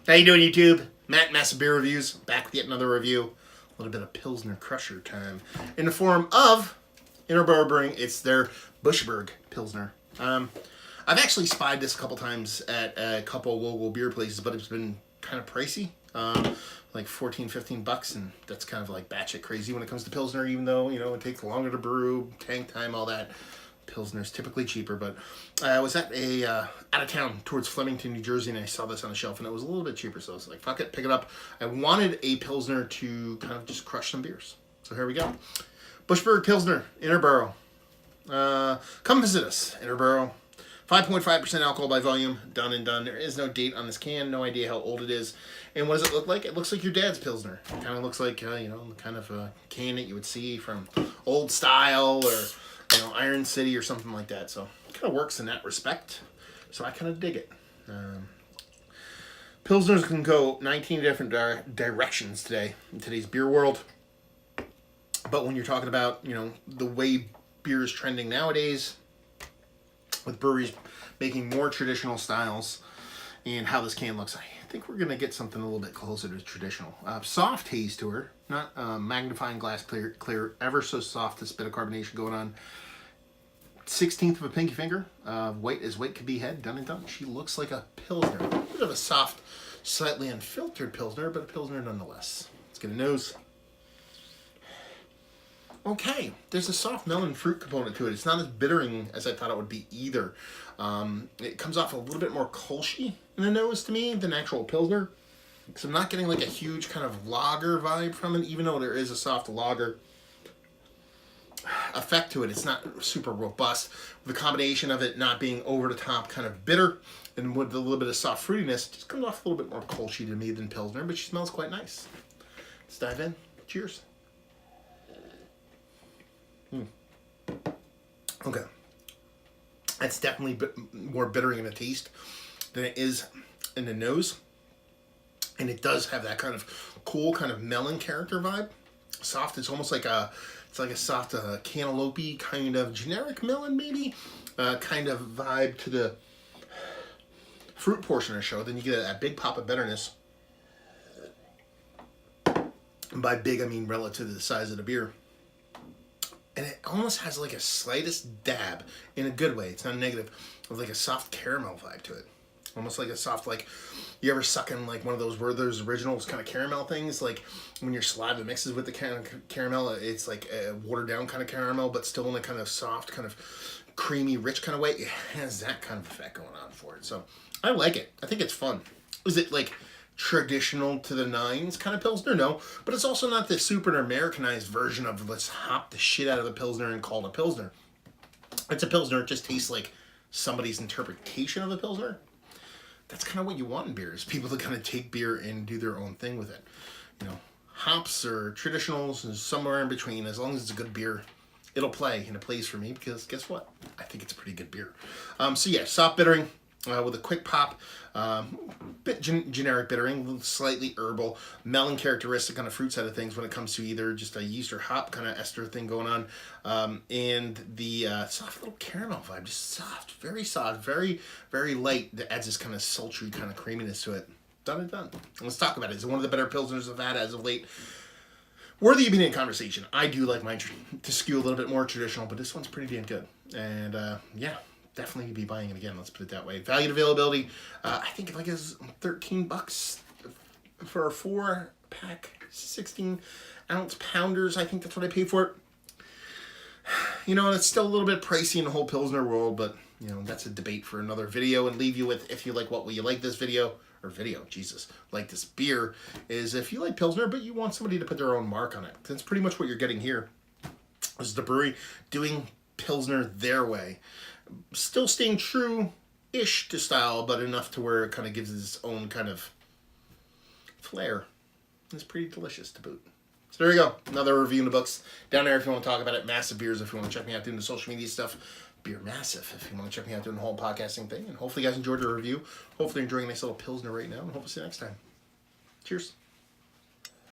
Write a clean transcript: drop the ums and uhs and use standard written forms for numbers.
How you doing, YouTube? Matt, Massive Beer Reviews, back with yet another review. A little bit of Pilsner Crusher time. In the form of Interboro Brewing, it's their Bushburg Pilsner. I've actually spied this a couple times at a couple local beer places, but it's been kind of pricey. Like 14, 15 bucks, and that's kind of like batshit crazy when it comes to Pilsner, even though, you know, it takes longer to brew, tank time, all that. Pilsner's typically cheaper, but I was at a out of town towards Flemington, New Jersey, and I saw this on the shelf, and it was a little bit cheaper, so I was like, fuck it, pick it up. I wanted a Pilsner to kind of just crush some beers. So here we go. Bushburg Pilsner, Interboro. Come visit us, Interboro. 5.5% alcohol by volume, done and done. There is no date on this can, no idea how old it is. And what does it look like? It looks like your dad's Pilsner. It kind of looks like, you know, the kind of can that you would see from Old Style or, you know, Iron City or something like that. So it kind of works in that respect. So I kind of dig it. Pilsners can go 19 different directions today in today's beer world. But when you're talking about, you know, the way beer is trending nowadays, with breweries making more traditional styles and how this can looks, I think we're going to get something a little bit closer to traditional. Soft haze to her, not magnifying glass clear, ever so soft, this bit of carbonation going on. 16th of a pinky finger, white as white could be had, done and done. She looks like a Pilsner. A bit of a soft, slightly unfiltered Pilsner, but a Pilsner nonetheless. Let's get a nose. Okay, there's a soft melon fruit component to it. It's not as bittering as I thought it would be either. It comes off a little bit more Kolschy in the nose to me than actual Pilsner. So I'm not getting like a huge kind of lager vibe from it, even though there is a soft lager effect to it. It's not super robust. The combination of it not being over the top kind of bitter and with a little bit of soft fruitiness, it just comes off a little bit more Kolschy to me than Pilsner, but she smells quite nice. Let's dive in. Cheers. Okay, that's definitely more bittering in the taste than it is in the nose, and it does have that kind of cool, kind of melon character vibe. Soft. It's almost like a soft cantaloupe kind of generic melon, maybe kind of vibe to the fruit portion of the show. Then you get that big pop of bitterness. And by big, I mean relative to the size of the beer. And it almost has like a slightest dab, in a good way, it's not negative, of like a soft caramel vibe to it. Almost like a soft, like, you ever suck in like one of those Werther's Originals kind of caramel things? Like when your saliva mixes with the caramel, it's like a watered down kind of caramel, but still in a kind of soft, kind of creamy, rich kind of way. It has that kind of effect going on for it. So I like it. I think it's fun. Is it like traditional to the nines kind of Pilsner? No, but it's also not the super Americanized version of let's hop the shit out of a Pilsner and call it a Pilsner. It's a Pilsner. It just tastes like somebody's interpretation of a Pilsner. That's kind of what you want in beers. People to kind of take beer and do their own thing with it. You know, hops or traditionals and somewhere in between. As long as it's a good beer, it'll play, and it plays for me because guess what? I think it's a pretty good beer. So yeah, soft bittering. With a quick pop, bit generic bittering, slightly herbal, melon characteristic on the fruit side of things when it comes to either just a yeast or hop kind of ester thing going on, and the soft little caramel vibe, just soft, very, very light, that adds this kind of sultry kind of creaminess to it. Done and done. Let's talk about it. It's one of the better Pilsners I've had as of late. Worthy of being in conversation. I do like mine to skew a little bit more traditional, but this one's pretty damn good. And yeah, definitely be buying it again. Let's put it that way. Value to availability. I think like it's 13 bucks for a 4-pack, 16-ounce pounders. I think that's what I paid for it. You know, and it's still a little bit pricey in the whole Pilsner world, but you know, that's a debate for another video. And leave you with, if you like you like this video, like this beer, is if you like Pilsner, but you want somebody to put their own mark on it. That's pretty much what you're getting here. This is the brewery doing Pilsner their way. Still staying true-ish to style, but enough to where it kind of gives it its own kind of flair. It's pretty delicious to boot. So there you go. Another review in the books. Down there if you want to talk about it. Massive Beers if you want to check me out doing the social media stuff. Beer Massive if you want to check me out doing the whole podcasting thing. And hopefully you guys enjoyed the review. Hopefully you're enjoying a nice little Pilsner right now. And hope to see you next time. Cheers.